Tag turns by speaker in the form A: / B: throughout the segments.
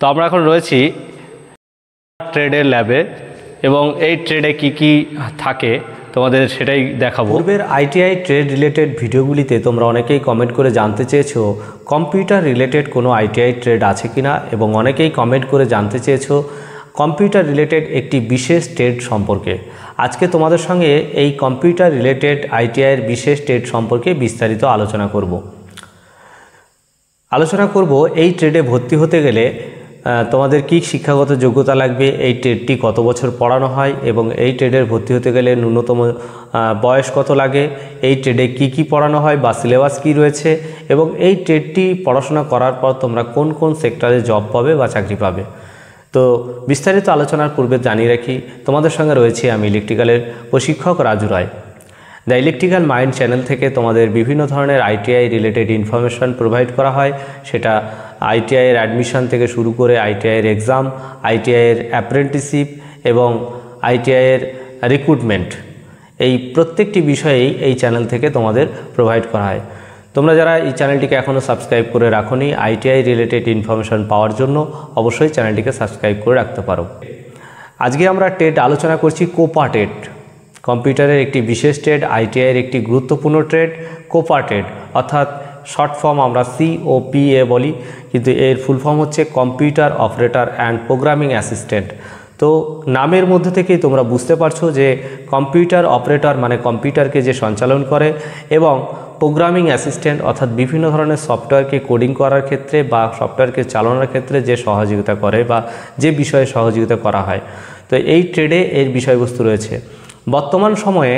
A: তো আমরা এখন রয়েছি ট্রেডের ল্যাবে এবং এই ট্রেডে কি কি থাকে তোমাদের সেটাই দেখাবো।
B: পূর্বের আইটিআই ট্রেড রিলেটেড ভিডিওগুলিতে তোমরা অনেকেই কমেন্ট করে জানতে চেয়েছো কম্পিউটার রিলেটেড কোনো আইটিআই ট্রেড আছে কিনা, এবং অনেকেই কমেন্ট করে জানতে চেয়েছো কম্পিউটার রিলেটেড একটি বিশেষ ট্রেড সম্পর্কে। আজকে তোমাদের সঙ্গে এই কম্পিউটার রিলেটেড আইটিআইয়ের বিশেষ ট্রেড সম্পর্কে বিস্তারিত আলোচনা করব। এই ট্রেডে ভর্তি হতে গেলে তোমাদের কি শিক্ষাগত যোগ্যতা লাগবে, এই ট্রেডটি কত বছর পড়ানো হয়, এবং এই ট্রেডের ভর্তি হতে গেলে ন্যূনতম বয়স কত লাগে, এই ট্রেডে কি কি পড়ানো হয় বা সিলেবাস কি রয়েছে, এবং এই ট্রেডটি পড়াশোনা করার পর তোমরা কোন কোন সেক্টরে জব পাবে বা চাকরি পাবে। তো বিস্তারিত আলোচনার পূর্বে জানিয়ে রাখি, তোমাদের সঙ্গে রয়েছি আমি ইলেকট্রিক্যালের প্রশিক্ষক রাজু রায়। দ্য ইলেকট্রিক্যাল মাইন্ড চ্যানেল থেকে তোমাদের বিভিন্ন ধরনের আইটিআই রিলেটেড ইনফরমেশান প্রোভাইড করা হয়। সেটা আইটিআইয়ের অ্যাডমিশন থেকে শুরু করে আইটিআইয়ের এক্সাম, আইটিআইয়ের অ্যাপ্রেন্টিসশিপ এবং আইটিআইয়ের রিক্রুটমেন্ট, এই প্রত্যেকটি বিষয়েই এই চ্যানেল থেকে তোমাদের প্রোভাইড করা হয়। তোমরা যারা এই চ্যানেলটিকে এখনও সাবস্ক্রাইব করে রাখোনি আইটিআই রিলেটেড ইনফরমেশান পাওয়ার জন্য, অবশ্যই চ্যানেলটিকে সাবস্ক্রাইব করে রাখতে পারো। আজকে আমরা ট্রেড আলোচনা করছি কোপা ট্রেড, কম্পিউটারের একটি বিশেষ ট্রেড, আইটিআইয়ের একটি গুরুত্বপূর্ণ ট্রেড কোপা ট্রেড, অর্থাৎ শর্ট ফর্ম আমরা COPA বলি, কিন্তু এর ফুল ফর্ম হচ্ছে computer operator and programming assistant. তো নামের মধ্যে থেকেই তোমরা বুঝতে পারছো যে কম্পিউটার অপারেটর মানে কম্পিউটারকে যে সঞ্চালন করে, এবং প্রোগ্রামিং অ্যাসিস্ট্যান্ট অর্থাৎ বিভিন্ন ধরনের সফটওয়্যারকে কোডিং করার ক্ষেত্রে বা সফটওয়্যারকে চালানোর ক্ষেত্রে যে সহযোগিতা করে বা যে বিষয়ে সহযোগিতা করা হয়। তো এই ট্রেডে এর বিষয়বস্তু রয়েছে। বর্তমান সময়ে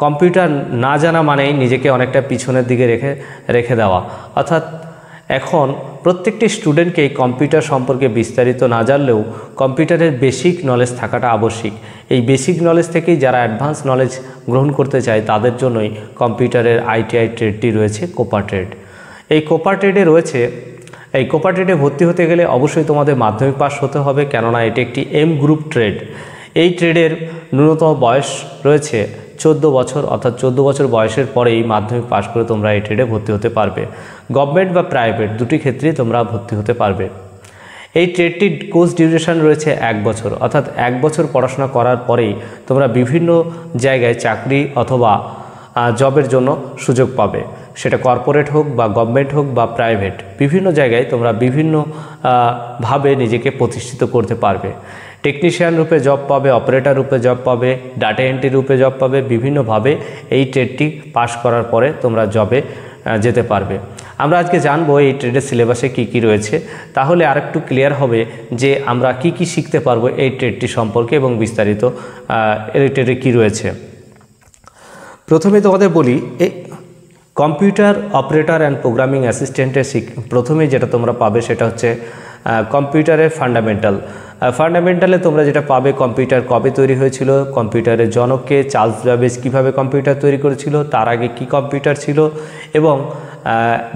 B: কম্পিউটার না জানা মানেই নিজেকে অনেকটা পিছনের দিকে রেখে দেওয়া, অর্থাৎ এখন প্রত্যেকটি স্টুডেন্টকে কম্পিউটার সম্পর্কে বিস্তারিত না জানলেও কম্পিউটারের বেসিক নলেজ থাকাটা আবশ্যিক। এই বেসিক নলেজ থেকেই যারা অ্যাডভান্স নলেজ গ্রহণ করতে চায় তাদের জন্যই কম্পিউটারের আইটিআই ট্রেডটি রয়েছে কোপা ট্রেড। এই কোপা ট্রেডে ভর্তি হতে গেলে অবশ্যই তোমাদের মাধ্যমিক পাস হতে হবে, কেননা এটি একটি M গ্রুপ ট্রেড। এই ট্রেডের ন্যূনতম বয়স রয়েছে 14 বছর, অর্থাৎ 14 বছর বয়সের পরেই মাধ্যমিক পাস করে তোমরা এই ট্রেডে ভর্তি হতে পারবে। গভর্নমেন্ট বা প্রাইভেট দুটি ক্ষেত্রেই তোমরা ভর্তি হতে পারবে। এই ট্রেডটির কোর্স ডিউরেশন রয়েছে 1 বছর, অর্থাৎ 1 বছর পড়াশোনা করার পরেই তোমরা বিভিন্ন জায়গায় চাকরি অথবা জবের জন্য সুযোগ পাবে। সেটা কর্পোরেট হোক বা গভর্নমেন্ট হোক বা প্রাইভেট, বিভিন্ন জায়গায় তোমরা বিভিন্ন ভাবে নিজেকে প্রতিষ্ঠিত করতে পারবে। টেকনিশিয়ান রূপে জব পাবে, অপারেটর রূপে জব পাবে, ডাটা এন্ট্রি রূপে জব পাবে, বিভিন্নভাবে এই ট্রেডটি পাস করার পরে তোমরা জবে যেতে পারবে। আমরা আজকে জানবো এই ট্রেডের সিলেবাসে কি কি রয়েছে, তাহলে আরেকটু ক্লিয়ার হবে যে আমরা কি কি শিখতে পারবো এই ট্রেডটি সম্পর্কে এবং বিস্তারিত এই ট্রেডে কী রয়েছে। প্রথমে তোমাদের বলি, এই কম্পিউটার অপারেটর অ্যান্ড প্রোগ্রামিং অ্যাসিস্ট্যান্টের প্রথমে যেটা তোমরা পাবে সেটা হচ্ছে কম্পিউটারের ফান্ডামেন্টালে তোমরা যেটা পাবে, কম্পিউটার কবে তৈরি হয়েছিল, কম্পিউটারের জনককে, চার্লস ব্যাবেজ কীভাবে কম্পিউটার তৈরি করেছিল, তার আগে কি কম্পিউটার ছিল, এবং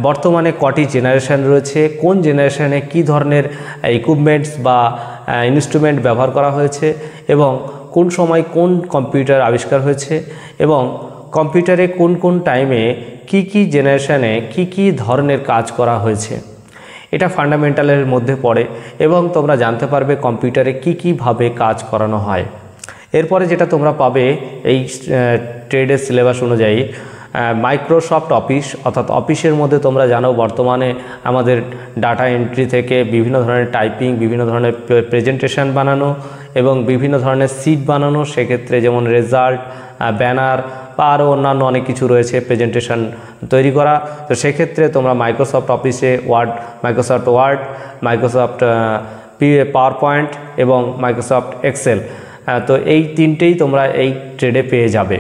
B: বর্তমানে কটি জেনারেশন রয়েছে, কোন জেনারেশনে কি ধরনের ইকুইপমেন্টস বা ইনস্ট্রুমেন্ট ব্যবহার করা হয়েছে, এবং কোন সময় কোন কম্পিউটার আবিষ্কার হয়েছে, এবং কম্পিউটারে কোন কোন টাইমে কি কি জেনারেশনে কি কি ধরনের কাজ করা হয়েছে। এটা ফান্ডামেন্টালের মধ্যে পড়ে, এবং তোমরা জানতে পারবে কম্পিউটারে কীভাবে কাজ করানো হয়। এরপরে যেটা তোমরা পাবে এই ট্রেডের সিলেবাস অনুযায়ী, মাইক্রোসফট অফিস, অর্থাৎ অফিসের মধ্যে তোমরা জানো বর্তমানে আমাদের ডাটা এন্ট্রি থেকে বিভিন্ন ধরনের টাইপিং, বিভিন্ন ধরনের প্রেজেন্টেশন বানানো এবং বিভিন্ন ধরনের সিট বানানো, সেক্ষেত্রে যেমন রেজাল্ট, ব্যানার বা আরও অন্যান্য অনেক কিছু রয়েছে প্রেজেন্টেশন তৈরি করা। তো সেক্ষেত্রে তোমরা মাইক্রোসফট অফিসে Microsoft Word, Microsoft PowerPoint এবং মাইক্রোসফট এক্সেল, তো এই তিনটেই তোমরা এই ট্রেডে পেয়ে যাবে।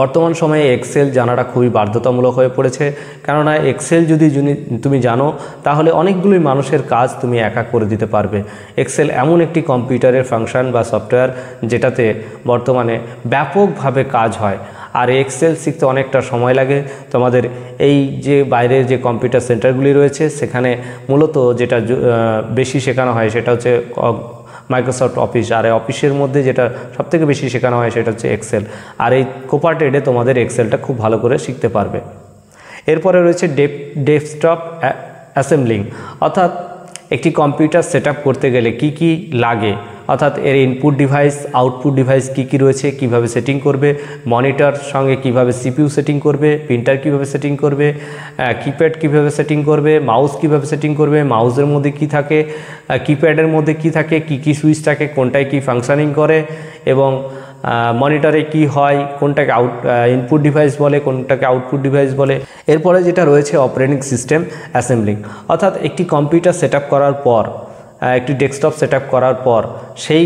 B: বর্তমান সময়ে এক্সেল জানাটা খুবই বাধ্যতামূলক হয়ে পড়েছে, কেননা এক্সেল যদি তুমি জানো তাহলে অনেকগুলোই মানুষের কাজ তুমি একা করে দিতে পারবে। এক্সেল এমন একটি কম্পিউটারের ফাংশন বা সফটওয়্যার যেটাতে বর্তমানে ব্যাপকভাবে কাজ হয়, আর এক্সেল শিখতে অনেকটা সময় লাগে। তোমাদের এই যে বাইরের যে কম্পিউটার সেন্টারগুলি রয়েছে সেখানে মূলত যেটা বেশি শেখানো হয় সেটা হচ্ছে মাইক্রোসফট অফিস, আর অফিসের মধ্যে যেটা সবথেকে বেশি শেখানো হয় সেটা হচ্ছে এক্সেল। আর এই কোপা ট্রেডে তোমাদের এক্সেলটা খুব ভালো করে শিখতে পারবে। এরপরে রয়েছে ডেস্কটপ অ্যাসেম্বলিং, অর্থাৎ একটি কম্পিউটার সেট করতে গেলে কি কি লাগে, অর্থাৎ এর ইনপুট ডিভাইস আউটপুট ডিভাইস কি কি রয়েছে, কিভাবে সেটিং করবে, মনিটর সঙ্গে কিভাবে সিপিইউ সেটিং করবে, প্রিন্টার কিভাবে সেটিং করবে, কিপ্যাড কিভাবে সেটিং করবে, মাউস কিভাবে সেটিং করবে, মাউসের মধ্যে কি থাকে, কিপ্যাডের মধ্যে কি থাকে, কি কি সুইচ থাকে, কোনটায় কি ফাংশনিং করে, এবং মনিটরে কি হয়, কোনটাকে ইনপুট ডিভাইস বলে, কোনটাকে আউটপুট ডিভাইস বলে। এরপরে যেটা রয়েছে অপারেটিং সিস্টেম অ্যাসেম্বলিং, অর্থাৎ একটি কম্পিউটার সেট করার পর, একটি ডেস্কটপ সেট করার পর সেই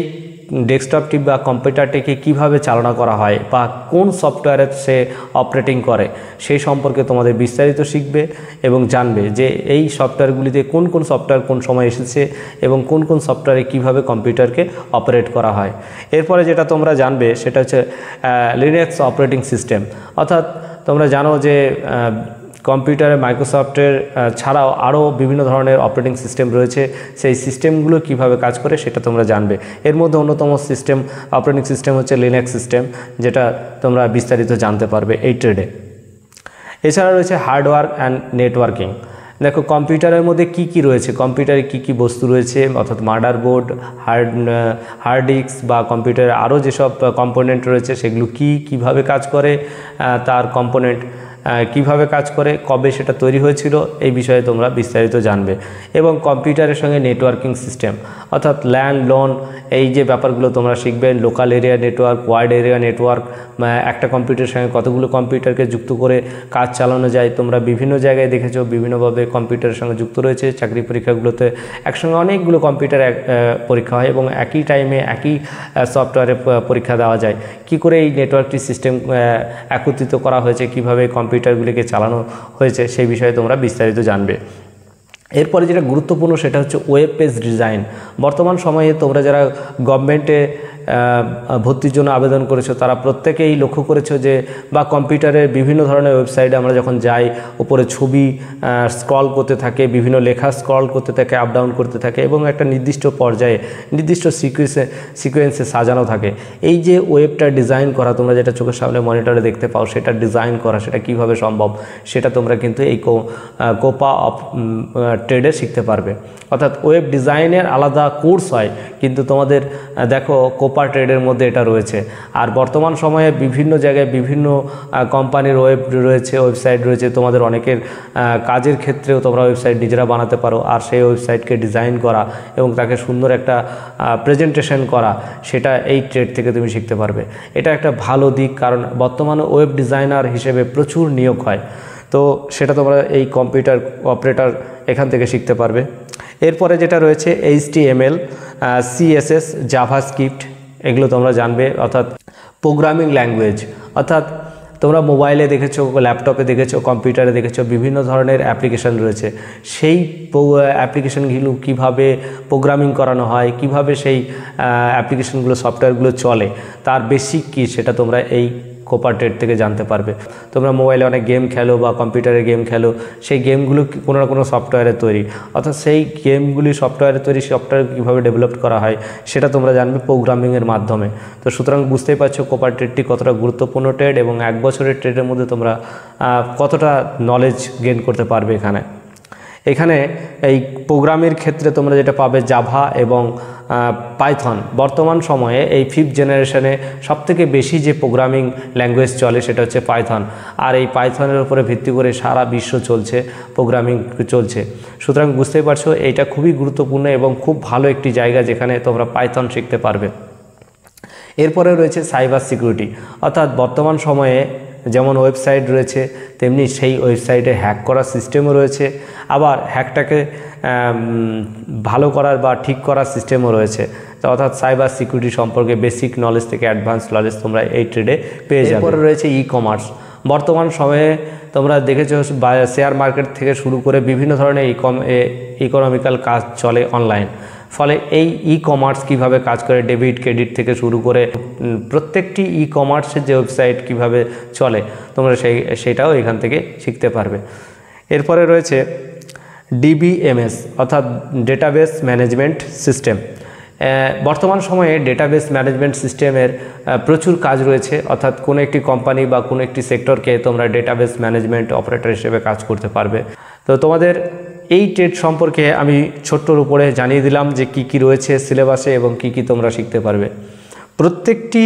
B: ডেস্কটপটি বা কম্পিউটারটিকে কিভাবে চালনা করা হয় বা কোন সফটওয়্যারে সে অপারেটিং করে সেই সম্পর্কে তোমাদের বিস্তারিত শিখবে এবং জানবে যে এই সফটওয়্যারগুলিতে কোন কোন সফটওয়্যার কোন সময় এসেছে এবং কোন কোন সফটওয়্যারে কিভাবে কম্পিউটারকে অপারেট করা হয়। এরপরে যেটা তোমরা জানবে সেটা হচ্ছে লিনাক্স অপারেটিং সিস্টেম, অর্থাৎ তোমরা জানো যে কম্পিউটারে মাইক্রোসফটের ছাড়াও আরও বিভিন্ন ধরনের অপারেটিং সিস্টেম রয়েছে, সেই সিস্টেমগুলো কিভাবে কাজ করে সেটা তোমরা জানবে। এর মধ্যে অন্যতম অপারেটিং সিস্টেম হচ্ছে লিনাক্স সিস্টেম, যেটা তোমরা বিস্তারিত জানতে পারবে এই ট্রেডে। এছাড়া রয়েছে হার্ডওয়্যার অ্যান্ড নেটওয়ার্কিং। দেখো কম্পিউটারের মধ্যে কি কি রয়েছে, কম্পিউটারে কি কি বস্তু রয়েছে, অর্থাৎ মাদারবোর্ড, হার্ড ডিস্ক বা কম্পিউটারে আরও যেসব কম্পোনেন্ট রয়েছে সেগুলো কিভাবে কাজ করে, তার কম্পোনেন্ট কিভাবে কাজ করে, কবে সেটা তৈরি হয়েছিল, এই বিষয়ে তোমরা বিস্তারিত জানবে। এবং কম্পিউটারের সঙ্গে নেটওয়ার্কিং সিস্টেম, অর্থাৎ ল্যান লোন, এই যে ব্যাপারগুলো তোমরা শিখবে। Local area network, wide area network, একটা কম্পিউটারের সঙ্গে কতগুলো কম্পিউটারকে যুক্ত করে কাজ চালানো যায়। তোমরা বিভিন্ন জায়গায় দেখেছো বিভিন্নভাবে কম্পিউটারের সঙ্গে যুক্ত রয়েছে। চাকরি পরীক্ষাগুলোতে একসঙ্গে অনেকগুলো কম্পিউটার পরীক্ষা হয় এবং একই টাইমে একই সফটওয়্যারে পরীক্ষা দেওয়া যায়। কি করে এই নেটওয়ার্কটি সিস্টেম একত্রিত করা হয়েছে, কিভাবে কম্পিউটারগুলিকে চালানো হয়েছে সেই বিষয়ে তোমরা বিস্তারিত জানবে। এরপরে যেটা গুরুত্বপূর্ণ সেটা হচ্ছে ওয়েব পেজ ডিজাইন। বর্তমান সময়ে তোমরা যারা গভর্নমেন্টে ভর্তির জন্য আবেদন করেছো তারা প্রত্যেকেই লক্ষ্য করেছো যে বা কম্পিউটারে বিভিন্ন ধরনের ওয়েবসাইটে আমরা যখন যাই উপরে ছবি স্ক্রল করতে থাকে, বিভিন্ন লেখা স্ক্রল করতে থাকে, আপ ডাউন করতে থাকে এবং একটা নির্দিষ্ট পর্যায়ে নির্দিষ্ট সিকোয়েন্সে সাজানো থাকে। এই যে ওয়েবটা ডিজাইন করা, তোমরা যেটা চোখের সামনে মনিটরে দেখতে পাও সেটা ডিজাইন করা, সেটা কিভাবে সম্ভব সেটা তোমরা কিন্তু এই কোপা অফ ট্রেডে শিখতে পারবে। অর্থাৎ ওয়েব ডিজাইনের আলাদা কোর্স হয়, কিন্তু তোমাদের দেখো কোপা ট্রেডের মধ্যে এটা রয়েছে। আর বর্তমান সময়ে বিভিন্ন জায়গায় বিভিন্ন কোম্পানির ওয়েবসাইট রয়েছে। তোমাদের অনেকের কাজের ক্ষেত্রেও তোমরা ওয়েবসাইট নিজেরা বানাতে পারো, আর সেই ওয়েবসাইটকে ডিজাইন করা এবং তাকে সুন্দর একটা প্রেজেন্টেশন করা, সেটা এই ট্রেড থেকে তুমি শিখতে পারবে। এটা একটা ভালো দিক, কারণ বর্তমানে ওয়েব ডিজাইনার হিসেবে প্রচুর নিয়োগ হয়, তো সেটা তোমরা এই কম্পিউটার অপারেটর এখান থেকে শিখতে পারবে। এরপরে যেটা রয়েছে HTML, CSS, জাভাস্ক্রিপ্ট, এগুলো তোমরা জানবে, অর্থাৎ প্রোগ্রামিং ল্যাঙ্গুয়েজ। অর্থাৎ তোমরা মোবাইলে দেখেছো, ল্যাপটপে দেখেছো, কম্পিউটারে দেখেছো বিভিন্ন ধরনের অ্যাপ্লিকেশান রয়েছে। সেই অ্যাপ্লিকেশানগুলো কিভাবে প্রোগ্রামিং করানো হয়, কিভাবে সেই অ্যাপ্লিকেশানগুলো সফটওয়্যারগুলো চলে, তার বেসিক কী সেটা তোমরা এই কোপা ট্রেড থেকে জানতে পারবে। তোমরা মোবাইলে অনেক গেম খেলো বা কম্পিউটারে গেম খেলো, সেই গেমগুলো কোনো না কোনো সফটওয়্যারে তৈরি, অর্থাৎ সেই গেমগুলি সফটওয়্যারে তৈরি, সফটওয়্যার কীভাবে ডেভেলপ করা হয় সেটা তোমরা জানবে প্রোগ্রামিংয়ের মাধ্যমে। তো সুতরাং বুঝতেই পারছো কোপা ট্রেডটি কতটা গুরুত্বপূর্ণ ট্রেড এবং 1 বছরের ট্রেডের মধ্যে তোমরা কতটা নলেজ গেইন করতে পারবে। এখানে এই প্রোগ্রামের ক্ষেত্রে তোমরা যেটা পাবে জাভা এবং পাইথন। বর্তমান সময়ে এই 5th জেনারেশনে সবথেকে বেশি যে প্রোগ্রামিং ল্যাঙ্গুয়েজ চলে সেটা হচ্ছে পাইথন, আর এই পাইথনের উপরে ভিত্তি করে সারা বিশ্ব চলছে, প্রোগ্রামিং চলছে। সুতরাং বুঝতেই পারছো এইটা খুবই গুরুত্বপূর্ণ এবং খুব ভালো একটি জায়গা যেখানে তোমরা পাইথন শিখতে পারবে। এরপরে রয়েছে সাইবার সিকিউরিটি, অর্থাৎ বর্তমান সময়ে যেমন ওয়েবসাইট রয়েছে তেমনি সেই ওয়েবসাইটে হ্যাক করার সিস্টেমও রয়েছে, আবার হ্যাকটাকে ভালো করার বা ঠিক করার সিস্টেমও রয়েছে। তো অর্থাৎ সাইবার সিকিউরিটি সম্পর্কে বেসিক নলেজ থেকে অ্যাডভান্স নলেজ তোমরা এই ট্রেডে পেয়ে যাবে। এরপরে রয়েছে ই-কমার্স। বর্তমান সময়ে তোমরা দেখেছো শেয়ার মার্কেট থেকে শুরু করে বিভিন্ন ধরনের ইকোনমিক্যাল কাজ চলে অনলাইন। ফলে এই ই-কমার্স কীভাবে কাজ করে, ডেবিট ক্রেডিট থেকে শুরু করে প্রত্যেকটি ই-কমার্সের যে ওয়েবসাইট কিভাবে চলে তোমরা সেটাও এখান থেকে শিখতে পারবে। এরপরে রয়েছে DBMS, অর্থাৎ ডেটাবেস ম্যানেজমেন্ট সিস্টেম। বর্তমান সময়ে ডেটাবেস ম্যানেজমেন্ট সিস্টেমের প্রচুর কাজ রয়েছে, অর্থাৎ কোনো একটি কোম্পানি বা কোনো একটি সেক্টরকে তোমরা ডেটাবেস ম্যানেজমেন্ট অপারেটর হিসেবে কাজ করতে পারবে। তো তোমাদের এই ট্রেড সম্পর্কে আমি ছোট্টর উপরে জানিয়ে দিলাম যে কি কি রয়েছে সিলেবাসে এবং কি কি তোমরা শিখতে পারবে। প্রত্যেকটি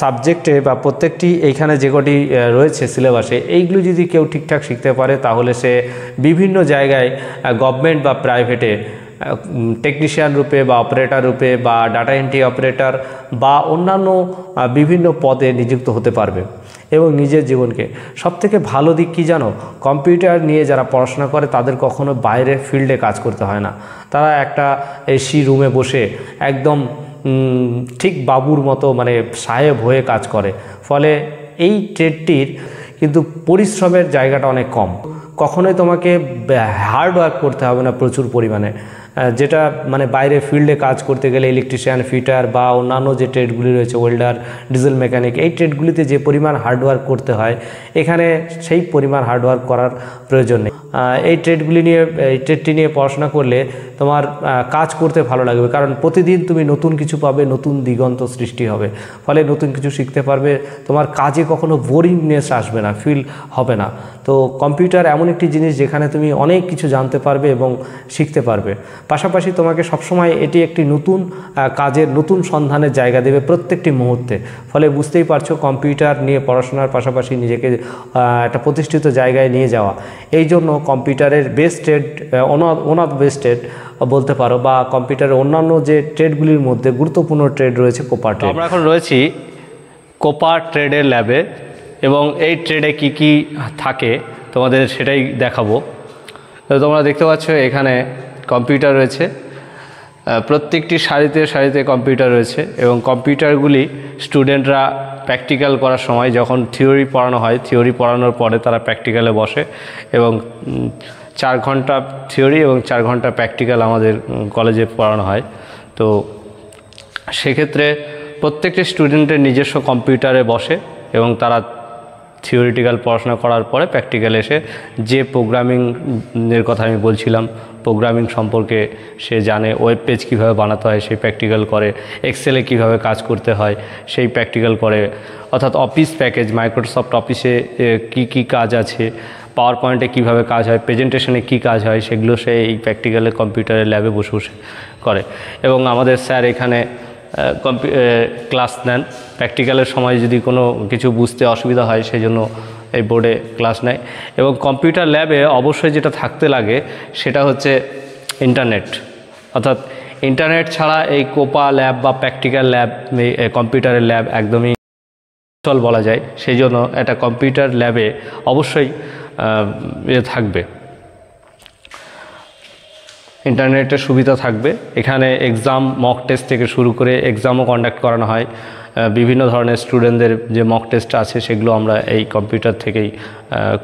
B: সাবজেক্টে বা প্রত্যেকটি এইখানে যে কটি রয়েছে সিলেবাসে, এইগুলো যদি কেউ ঠিকঠাক শিখতে পারে তাহলে সে বিভিন্ন জায়গায় গভর্নমেন্ট বা প্রাইভেটে টেকনিশিয়ান রূপে বা অপারেটর রূপে বা ডাটা এন্ট্রি অপারেটর বা অন্যান্য বিভিন্ন পদে নিযুক্ত হতে পারবে এবং নিজের জীবনকে সবথেকে ভালো দিক কী জানো, কম্পিউটার নিয়ে যারা পড়াশোনা করে তাদের কখনো বাইরে ফিল্ডে কাজ করতে হয় না। তারা একটা এসি রুমে বসে একদম ঠিক বাবুর মতো মানে সাহেব হয়ে কাজ করে। ফলে এই ট্রেডটির কিন্তু পরিশ্রমের জায়গাটা অনেক কম। কখনোই তোমাকে হার্ড ওয়ার্ক করতে হবে না প্রচুর পরিমাণে, যেটা মানে বাইরে ফিল্ডে কাজ করতে গেলে ইলেকট্রিশিয়ান, ফিটার বা অন্যান্য যে ট্রেডগুলি রয়েছে ওয়েল্ডার, ডিজেল মেকানিক, এই ট্রেডগুলিতে যে পরিমাণ হার্ডওয়ার্ক করতে হয় এখানে সেই পরিমাণ হার্ডওয়ার্ক করার প্রয়োজন নেই। এই ট্রেডটি নিয়ে পড়াশোনা করলে তোমার কাজ করতে ভালো লাগবে, কারণ প্রতিদিন তুমি নতুন কিছু পাবে, নতুন দিগন্ত সৃষ্টি হবে, ফলে নতুন কিছু শিখতে পারবে। তোমার কাজে কখনো বোরিংনেস আসবে না, ফিল হবে না। তো কম্পিউটার এমন একটি জিনিস যেখানে তুমি অনেক কিছু জানতে পারবে এবং শিখতে পারবে। পাশাপাশি তোমাকে সবসময় এটি একটি নতুন কাজের নতুন সন্ধানের জায়গা দেবে প্রত্যেকটি মুহূর্তে। ফলে বুঝতেই পারছো কম্পিউটার নিয়ে পড়াশোনার পাশাপাশি নিজেকে একটা প্রতিষ্ঠিত জায়গায় নিয়ে যাওয়া, এই জন্য কম্পিউটারের best trade, one of best trade বলতে পারো, বা কম্পিউটারের অন্যান্য যে ট্রেডগুলির মধ্যে গুরুত্বপূর্ণ ট্রেড রয়েছে কোপার ট্রেড।
A: আমরা এখন রয়েছি কোপার ট্রেডের ল্যাবে এবং এই ট্রেডে কি কি থাকে তোমাদের সেটাই দেখাবো। তো তোমরা দেখতে পাচ্ছ এখানে কম্পিউটার রয়েছে, প্রত্যেকটি সারিতে সারিতে কম্পিউটার রয়েছে এবং কম্পিউটারগুলি স্টুডেন্টরা প্র্যাকটিক্যাল করার সময় যখন থিওরি পড়ানো হয়, থিওরি পড়ানোর পরে তারা প্র্যাকটিক্যালে বসে এবং 4 ঘন্টা থিওরি এবং 4 ঘন্টা প্র্যাকটিক্যাল আমাদের কলেজে পড়ানো হয়। তো সেক্ষেত্রে প্রত্যেকটি স্টুডেন্টের নিজস্ব কম্পিউটারে বসে এবং তারা থিওরিটিক্যাল পড়াশোনা করার পরে প্র্যাকটিক্যালে এসে যে প্রোগ্রামিংয়ের কথা আমি বলছিলাম, প্রোগ্রামিং সম্পর্কে সে জানে, ওয়েব পেজ কীভাবে বানাতে হয় সেই প্র্যাকটিক্যাল করে, এক্সেলে কীভাবে কাজ করতে হয় সেই প্র্যাকটিক্যাল করে, অর্থাৎ অফিস প্যাকেজ, মাইক্রোসফট অফিসে কি কাজ আছে, পাওয়ার পয়েন্টে কীভাবে কাজ হয়, প্রেজেন্টেশনে কী কাজ হয়, সেগুলো সে এই প্র্যাকটিক্যালে কম্পিউটারের ল্যাবে বসে বসে করে। এবং আমাদের স্যার এখানে ক্লাস নেন, প্র্যাকটিক্যালের সময় যদি কোনো কিছু বুঝতে অসুবিধা হয় সেই জন্য এই বোর্ডে ক্লাস নেয়। এবং কম্পিউটার ল্যাবে অবশ্যই যেটা থাকতে লাগে সেটা হচ্ছে ইন্টারনেট, অর্থাৎ ইন্টারনেট ছাড়া এই কোপা ল্যাব বা প্র্যাকটিক্যাল ল্যাব, কম্পিউটারের ল্যাব একদমই চল বলা যায়। সেই জন্য একটা কম্পিউটার ল্যাবে অবশ্যই থাকবে, ইন্টারনেটের সুবিধা থাকবে। এখানে এক্সাম, মক টেস্ট থেকে শুরু করে এক্সামও কন্ডাক্ট করানো হয়। বিভিন্ন ধরনের স্টুডেন্টদের যে মক টেস্ট আছে সেগুলো আমরা এই কম্পিউটার থেকেই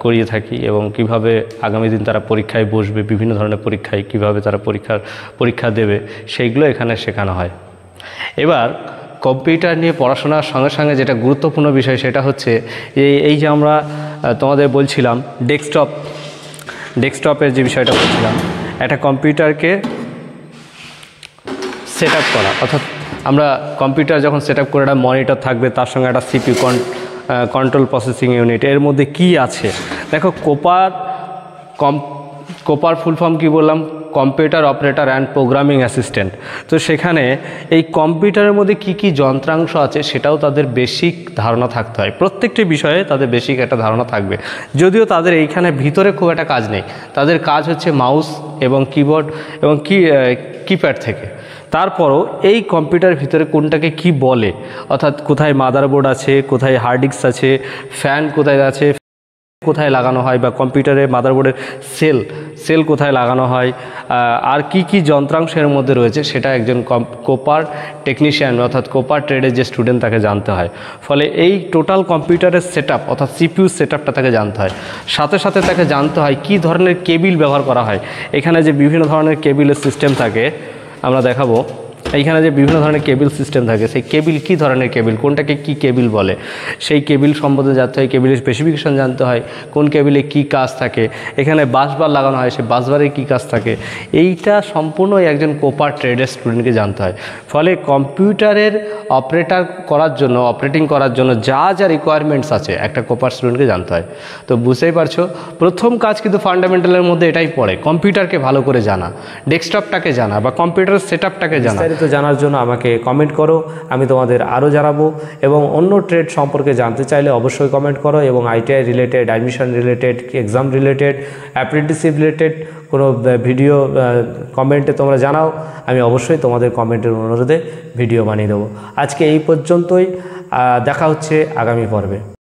A: করিয়ে থাকি এবং কিভাবে আগামী দিন তারা পরীক্ষায় বসবে, বিভিন্ন ধরনের পরীক্ষায় কিভাবে তারা পরীক্ষা দেবে সেইগুলো এখানে শেখানো হয়। এবার কম্পিউটার নিয়ে পড়াশোনার সঙ্গে সঙ্গে যেটা গুরুত্বপূর্ণ বিষয় সেটা হচ্ছে এই যে আমরা তোমাদের বলছিলাম ডেস্কটপের যে বিষয়টা বলছিলাম, একটা কম্পিউটারকে সেট আপ করা, অর্থাৎ আমরা কম্পিউটার যখন সেট আপ করে একটা মনিটর থাকবে, তার সঙ্গে একটা সিপিইউ কন্ট্রোল প্রসেসিং ইউনিট, এর মধ্যে কি আছে দেখো। কোপার ফুল ফর্ম কি বললাম, computer operator and programming assistant. তো সেখানে এই কম্পিউটারের মধ্যে কি কি যন্ত্রাংশ আছে সেটাও তাদের বেসিক ধারণা থাকতে হয়। প্রত্যেকটি বিষয়ে তাদের বেসিক একটা ধারণা থাকবে, যদিও তাদের এইখানে ভিতরে খুব একটা কাজ নেই। তাদের কাজ হচ্ছে মাউস এবং কিবোর্ড এবং কিপ্যাড থেকে। তারপরও এই কম্পিউটারের ভিতরে কোনটাকে কি বলে, অর্থাৎ কোথায় মাদারবোর্ড আছে, কোথায় হার্ড ডিস্ক আছে, ফ্যান কোথায় আছে, কোথায় লাগানো হয়, বা কম্পিউটারে মাদারবোর্ডের সেল কোথায় লাগানো হয়, আর কি যন্ত্রাংশের মধ্যে রয়েছে সেটা একজন কোপার টেকনিশিয়ান অর্থাৎ কোপার ট্রেডের যে স্টুডেন্ট তাকে জানতে হয়। ফলে এই টোটাল কম্পিউটারের সেটআপ অর্থাৎ সিপিইউ সেটআপটা তাকে জানতে হয়। সাথে সাথে তাকে জানতে হয় কী ধরনের কেবিল ব্যবহার করা হয়। এখানে যে বিভিন্ন ধরনের কেবিলের সিস্টেম থাকে আমরা দেখাবো। এইখানে যে বিভিন্ন ধরনের কেবিল সিস্টেম থাকে, সেই কেবিল কী ধরনের কেবিল, কোনটাকে কি কেবিল বলে, সেই কেবিল সম্বন্ধে জানতে হয়, কেবিলের স্পেসিফিকেশন জানতে হয়, কোন কেবিলে কি কাজ থাকে, এখানে বাসবার লাগানো হয় সেই বাসবারের কী কাজ থাকে, এইটা সম্পূর্ণ একজন কোপার ট্রেডের স্টুডেন্টকে জানতে হয়। ফলে কম্পিউটারের অপারেটিং করার জন্য যা যা রিকোয়ারমেন্টস আছে একটা কোপার স্টুডেন্টকে জানতে হয়। তো বুঝতেই পারছো, প্রথম কাজ কিন্তু ফান্ডামেন্টালের মধ্যে এটাই পড়ে, কম্পিউটারকে ভালো করে জানা, ডেস্কটপটাকে জানা বা কম্পিউটার সেটআপটাকে জানা।
B: বিস্তারিত জানার জন্য আমাকে কমেন্ট করো, আমি তোমাদের আরও জানাবো। এবং অন্য ট্রেড সম্পর্কে জানতে চাইলে অবশ্যই কমেন্ট করো। এবং ITI related, admission related, exam related, apprenticeship related কোনো ভিডিও কমেন্টে তোমরা জানাও, আমি অবশ্যই তোমাদের কমেন্টের অনুরোধে ভিডিও বানিয়ে দেবো। আজকে এই পর্যন্তই, দেখা হচ্ছে আগামী পর্বে।